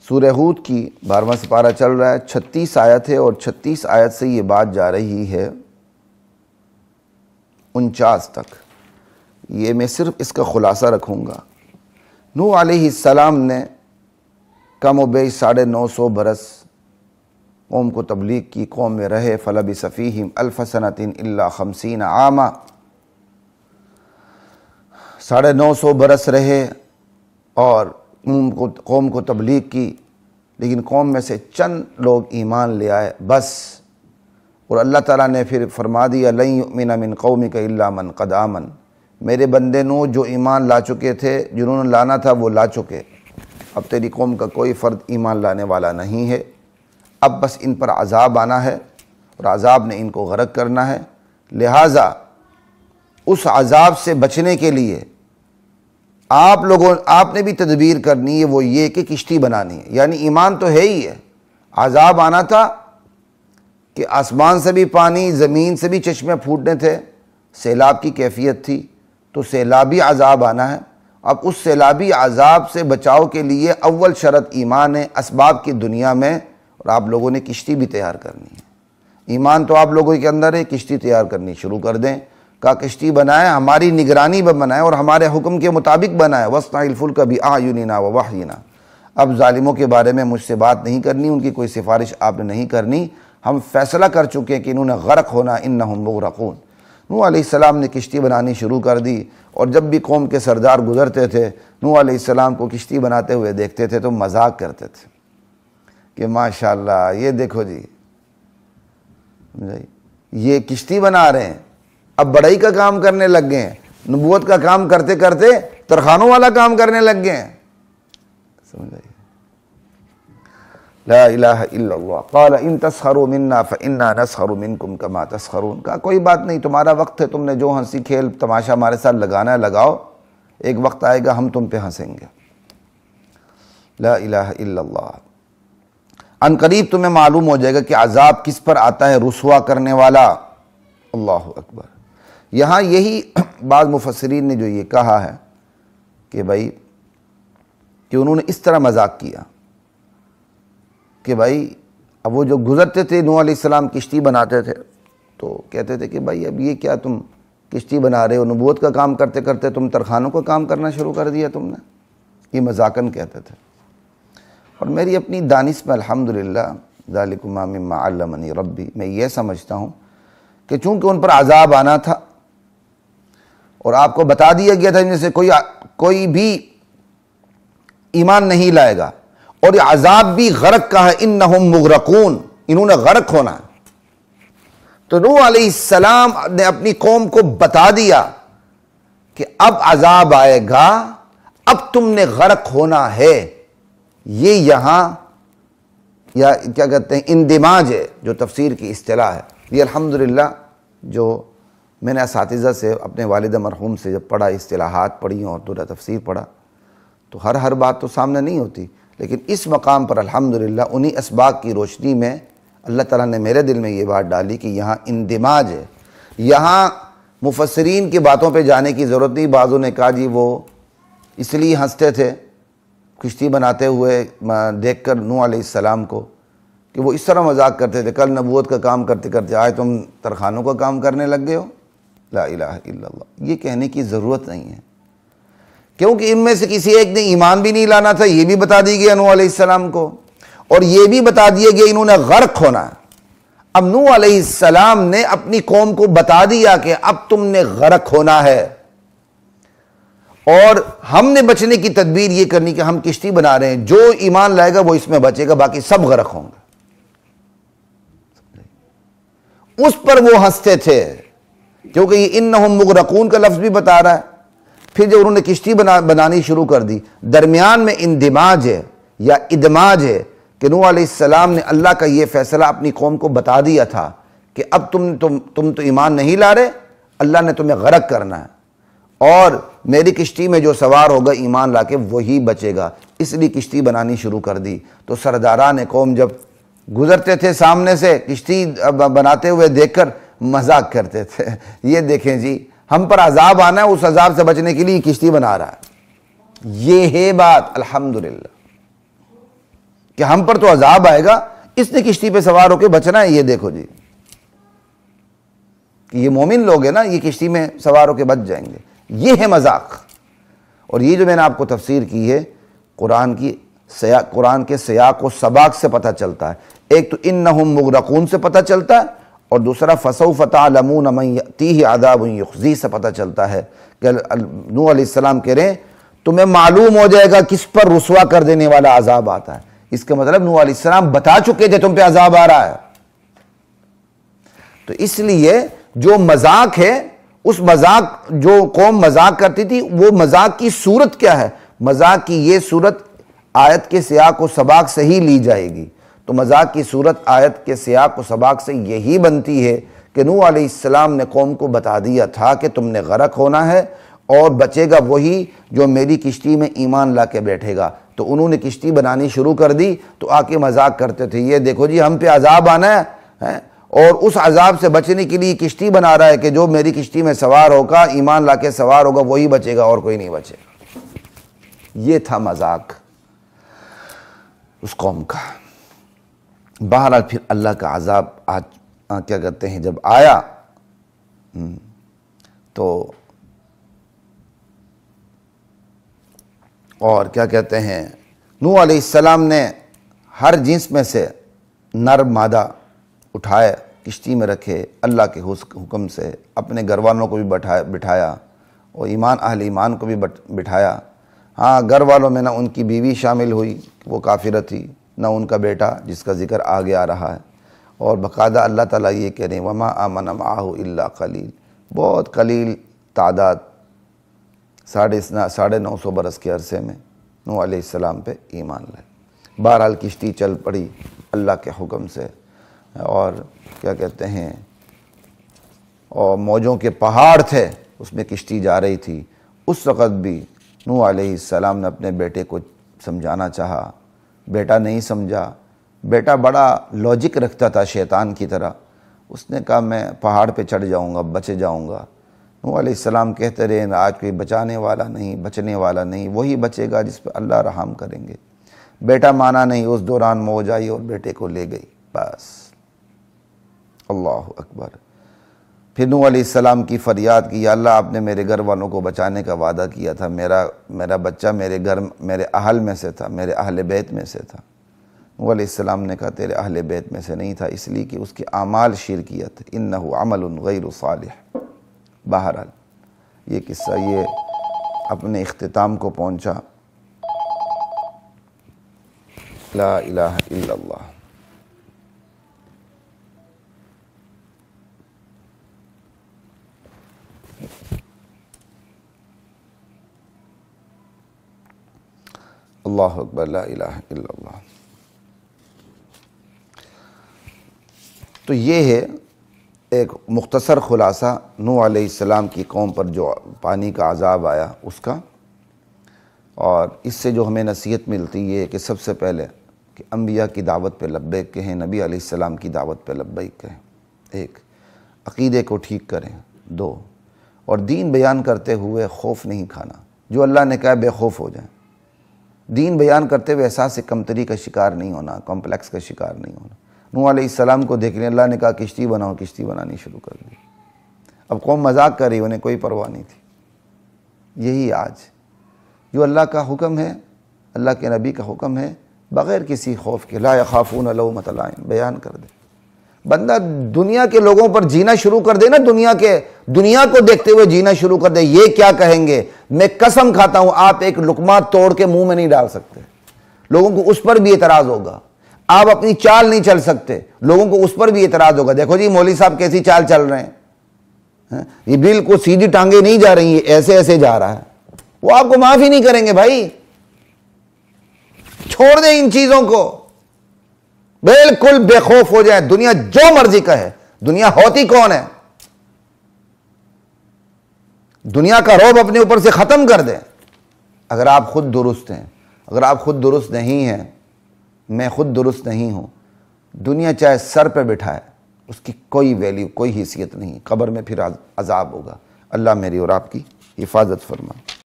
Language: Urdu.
سورہ ہود کی 12واں سپارہ چل رہا ہے، 36 آیت ہے، اور 36 آیت سے یہ بات جا رہی ہے 49 تک۔ یہ میں صرف اس کا خلاصہ رکھوں گا۔ نوح علیہ السلام نے کم و بیش 950 برس قوم کو تبلیغ کی، قوم میں رہے۔ فلبث فیہم 1000 سنۃ الا 50 عاما، 950 برس رہے اور قوم کو تبلیغ کی، لیکن قوم میں سے چند لوگ ایمان لے آئے بس۔ اور اللہ تعالیٰ نے پھر فرما دیا لن یؤمن من قومک الا من قد آمن، میرے بندے نو جو ایمان لا چکے تھے، جنہوں نے لانا تھا وہ لا چکے، اب تیری قوم کا کوئی فرد ایمان لانے والا نہیں ہے، اب بس ان پر عذاب آنا ہے اور عذاب نے ان کو غرق کرنا ہے۔ لہٰذا اس عذاب سے بچنے کے لیے آپ نے بھی تدبیر کرنی ہے، وہ یہ کہ کشتی بنانی ہے۔ یعنی ایمان تو ہے ہی ہے، عذاب آنا تھا کہ آسمان سے بھی پانی، زمین سے بھی چشمے پھوٹنے تھے، سیلاب کی کیفیت تھی، تو سیلابی عذاب آنا ہے۔ اب اس سیلابی عذاب سے بچاؤ کے لیے اول شرط ایمان ہے، اسباب کی دنیا میں، اور آپ لوگوں نے کشتی بھی تیار کرنی ہے۔ ایمان تو آپ لوگوں کے اندر ہے، کشتی تیار کرنی شروع کر دیں۔ کہا کشتی بنائیں، ہماری نگرانی میں بنائیں اور ہمارے حکم کے مطابق بنائیں۔ وَاصْنَعِ الْفُلْكَ بِأَعْيُنِنَا وَوَحْيِنَا۔ اب ظالموں کے بارے میں مجھ سے بات نہیں کرنی، ان کی کوئی سفارش آپ نے نہیں کرنی، ہم فیصلہ کر چکے ہیں کہ انہوں نے غرق ہونا، اِنَّهُمْ مُغْرَقُونَ۔ نوح علیہ السلام نے کشتی بنانی شروع کر دی، اور جب بھی قوم کے سردار گزرتے تھے نوح علیہ السلام کو کشتی بناتے ہوئے دیکھتے تھے تو مذاق کرتے تھے کہ ماشاءاللہ یہ دیکھو جی، یہ کشتی بنا رہے ہیں، اب بڑائی کا کام کرنے لگ گئے ہیں، نبوت کا کام کرتے کرتے ترخانوں والا کام کرنے لگ گئے ہیں۔ سمجھ آئیے؟ لا الہ الا اللہ۔ قال ان تسخروا منا فانا نسخر منکم کما تسخرون۔ کہا کوئی بات نہیں، تمہارا وقت ہے، تم نے جو ہنسی کھیل تماشا ہمارے ساتھ لگانا ہے لگاؤ، ایک وقت آئے گا ہم تم پہ ہنسیں گے۔ لا الہ الا اللہ۔ ان قریب تمہیں معلوم ہو جائے گا کہ عذاب کس پر آتا ہے، رسوا کرنے والا۔ اللہ اکبر۔ یہاں یہی بعض مفسرین نے جو یہ کہا ہے کہ بھائی کہ انہوں نے اس طرح مذاق کیا کہ بھائی اب وہ جو گزرتے تھے نوح علیہ السلام کشتی بناتے تھے تو کہتے تھے کہ بھائی اب یہ کیا تم کشتی بنا رہے ہو، نبوت کا کام کرتے کرتے تم ترخانوں کا کام کرنا شروع کر دیا تم نے، یہ مذاقاً کہتے تھے۔ اور میری اپنی دانش میں الحمدللہ ذالکم مما علمنی ربی، میں یہ سمجھتا ہوں کہ چونکہ ان پر عذاب آنا تھا اور آپ کو بتا دیا گیا تھا ان میں سے کوئی بھی ایمان نہیں لائے گا، اور یہ عذاب بھی غرق کا ہے، انہم مغرقون، انہوں نے غرق ہونا ہے، تو نوح علیہ السلام نے اپنی قوم کو بتا دیا کہ اب عذاب آئے گا، اب تم نے غرق ہونا ہے۔ یہ یہاں یا کیا کہتے ہیں اندماج ہے، جو تفسیر کی اصطلاح ہے۔ یہ الحمدللہ جو میں نے اساتذہ سے اپنے والد مرحوم سے جب پڑھا، اصطلاحات پڑھی اور تھوڑا تفسیر پڑھا، تو ہر بات تو سامنے نہیں ہوتی، لیکن اس مقام پر الحمدللہ انہی اسباق کی روشنی میں اللہ تعالیٰ نے میرے دل میں یہ بات ڈالی کہ یہاں اندماج ہے، یہاں مفسرین کی باتوں پہ جانے کی ضرورت نہیں۔ بعضوں نے کہا جی وہ اس لیے ہنستے تھے کشتی بناتے ہوئے دیکھ کر نوح علیہ السلام کو کہ وہ اس طرح مذاق کرتے تھے، کل نبوت کا کام کرتے کرتے آئے تم ترخانوں کا کام کرنے لگ گئے ہو۔ لا الہ الا اللہ، یہ کہنے کی ضرورت نہیں ہے، کیونکہ ان میں سے کسی ایک نے ایمان بھی نہیں لانا تھا، یہ بھی بتا دی گیا نوح علیہ السلام کو، اور یہ بھی بتا دیا گیا انہوں نے غرق ہونا ہے۔ اب نوح علیہ السلام نے اپنی قوم کو بتا دیا کہ اب تم نے غرق ہونا ہے، اور ہم نے بچنے کی تدبیر یہ کرنی کہ ہم کشتی بنا رہے ہیں، جو ایمان لائے گا وہ اس میں بچے گا، باقی سب غرق ہوں گے۔ اس پر وہ ہنستے تھے کیونکہ یہ انہم مغرقون کا لفظ بھی بتا رہا ہے۔ پھر جب انہوں نے کشتی بنانی شروع کر دی، درمیان میں اندماج ہے یا ادماج ہے کہ نوح علیہ السلام نے اللہ کا یہ فیصلہ اپنی قوم کو بتا دیا تھا کہ اب تم تو ایمان نہیں لا رہے، اللہ نے تمہیں غرق کرنا ہے، اور میری کشتی میں جو سوار ہوگا ایمان لا کے وہی بچے گا، اس لیے کشتی بنانی شروع کر دی۔ تو سرداران قوم جب گزرتے تھے سامنے سے کشتی بناتے ہوئے دیکھ کر مذاق کرتے تھے، یہ دیکھیں جی ہم پر عذاب آنا ہے، اس عذاب سے بچنے کے لیے کشتی بنا رہا ہے۔ یہ ہے بات الحمدللہ۔ کہ ہم پر تو عذاب آئے گا، اس نے کشتی پہ سوار ہو کے بچنا ہے، یہ دیکھو جی کہ یہ مومن لوگ ہیں نا، یہ کشتی میں سوار ہو کے بچ جائیں گے، یہ ہے مذاق۔ اور یہ جو میں نے آپ کو تفسیر کی ہے قرآن کے سیاق و سباق سے پتہ چلتا ہے، ایک تو انہم مغرقون سے پتہ چلتا ہے، اور دوسرا فسوف تعلمون من یأتیہ عذاب یخزیہ سے پتہ چلتا ہے کہ نوح علیہ السلام کہہ رہے ہیں تمہیں معلوم ہو جائے گا کس پر رسوا کر دینے والا عذاب آتا ہے۔ اس کا مطلب نوح علیہ السلام بتا چکے تھے تم پہ عذاب آ رہا ہے۔ تو اس لیے جو مذاق ہے، اس مذاق جو قوم مذاق کرتی تھی، وہ مذاق کی صورت کیا ہے؟ مذاق کی یہ صورت آیت کے سیاق و سباق سے ہی لی جائے گی۔ تو مذاق کی صورت آیت کے سیاق و سباق سے یہی بنتی ہے کہ نوح علیہ السلام نے قوم کو بتا دیا تھا کہ تم نے غرق ہونا ہے، اور بچے گا وہی جو میری کشتی میں ایمان لا کے بیٹھے گا۔ تو انہوں نے کشتی بنانی شروع کر دی، تو آ کے مذاق کرتے تھے، یہ دیکھو جی ہم پہ عذاب آنا ہے، اور اس عذاب سے بچنے کے لیے کشتی بنا رہا ہے کہ جو میری کشتی میں سوار ہوگا، ایمان لا کے سوار ہوگا، وہی بچے گا اور کوئی نہیں بچے گا۔ یہ تھا مذاق اس قوم کا۔ بہرحال پھر اللہ کا عذاب کیا کہتے ہیں جب آیا تو اور کیا کہتے ہیں نوح علیہ السلام نے ہر جنس میں سے نر مادہ اٹھائے، کشتی میں رکھے، اللہ کے حکم سے اپنے گھر والوں کو بھی بٹھایا، اور اہل ایمان کو بھی بٹھایا۔ ہاں، گھر والوں میں نہ ان کی بیوی شامل ہوئی، وہ کافرہ تھی، نہ ان کا بیٹا جس کا ذکر آگے آ رہا ہے، اور باقاعدہ اللہ تعالیٰ یہ کہہ رہے ہیں وَمَا آمَنَ مَعَهُ إِلَّا قَلِيلٌ، بہت قلیل تعداد، 950 برس کے عرصے میں نوح علیہ السلام پہ ایمان لائے۔ بہرحال کشتی چل پڑی اللہ کے حکم سے، اور کیا کہتے ہیں اور موجوں کے پہاڑ تھے، اس میں کشتی جا رہی تھی۔ اس وقت بھی نوح علیہ السلام نے اپنے بیٹے کو سمجھانا چاہا، بیٹا نہیں سمجھا۔ بیٹا بڑا لاجک رکھتا تھا شیطان کی طرح، اس نے کہا میں پہاڑ پہ چڑھ جاؤں گا، بچ جاؤں گا۔ نوح علیہ السلام کہتے رہے آج کوئی بچانے والا نہیں، بچنے والا نہیں، وہی بچے گا جس پہ اللہ رحم کریں گے۔ بیٹا مانا نہیں، اس دوران موج آئی اور بیٹے کو لے گئی، بس۔ اللہ اکبر۔ پھر نوح علیہ السلام کی فریاد کی، یا اللہ آپ نے میرے گھر والوں کو بچانے کا وعدہ کیا تھا، میرا بچہ میرے اہل میں سے تھا، میرے اہل بیت میں سے تھا۔ نوح علیہ السلام نے کہا تیرے اہل بیت میں سے نہیں تھا، اس لیے کہ اس کے اعمال شرکیت، انہ عمل غیر صالح۔ بہرحال یہ قصہ یہ اپنے اختتام کو پہنچا۔ لا الہ الا اللہ۔ اللہ اکبر، لا الہ الا اللہ۔ تو یہ ہے ایک مختصر خلاصہ نوح علیہ السلام کی قوم پر جو پانی کا عذاب آیا اس کا، اور اس سے جو ہمیں نصیحت ملتی ہے کہ سب سے پہلے کہ انبیاء کی دعوت پہ لبیک کہیں، نبی علیہ السلام کی دعوت پہ لبیک کہیں۔ ایک، عقیدے کو ٹھیک کریں۔ دو، اور دین بیان کرتے ہوئے خوف نہیں کھانا، جو اللہ نے کہا بے خوف ہو جائیں۔ دین بیان کرتے ہوئے احساس کمتری کا شکار نہیں ہونا، کمپلیکس کا شکار نہیں ہونا۔ نوح علیہ السلام کو دیکھ لیں، اللہ نے کہا کشتی بناؤ، کشتی بنانی شروع کر دی۔ اب قوم مذاق کر رہی، انہیں کوئی پرواہ نہیں تھی۔ یہی آج جو اللہ کا حکم ہے، اللہ کے نبی کا حکم ہے، بغیر کسی خوف کے، لا یخافون لومۃ لائم، بیان کر دے۔ بندہ دنیا کے لوگوں پر جینا شروع کر دے نا، دنیا کو دیکھتے ہوئے جینا شروع کر دے، یہ کیا کہیں گے، میں قسم کھاتا ہوں آپ ایک لقمہ توڑ کے منہ میں نہیں ڈال سکتے، لوگوں کو اس پر بھی اعتراض ہوگا۔ آپ اپنی چال نہیں چل سکتے، لوگوں کو اس پر بھی اعتراض ہوگا۔ دیکھو جی مولوی صاحب کیسی چال چل رہے ہیں، یہ بالکل سیدھی ٹانگیں نہیں جا رہی ہیں، ایسے ایسے جا رہا ہے، وہ آپ کو معاف ہی نہیں کریں گے۔ بھائی چھوڑ دیں ان چیزوں کو، بالکل بے خوف ہو جائے، دنیا جو مرضی کہے۔ دنیا ہوتی کون ہے؟ دنیا کا رعب اپنے اوپر سے ختم کر دیں اگر آپ خود درست ہیں۔ اگر آپ خود درست نہیں ہیں، میں خود درست نہیں ہوں، دنیا چاہے سر پہ بٹھائے، اس کی کوئی ویلیو، کوئی حیثیت نہیں، قبر میں پھر عذاب ہوگا۔ اللہ میری اور آپ کی حفاظت فرمائے۔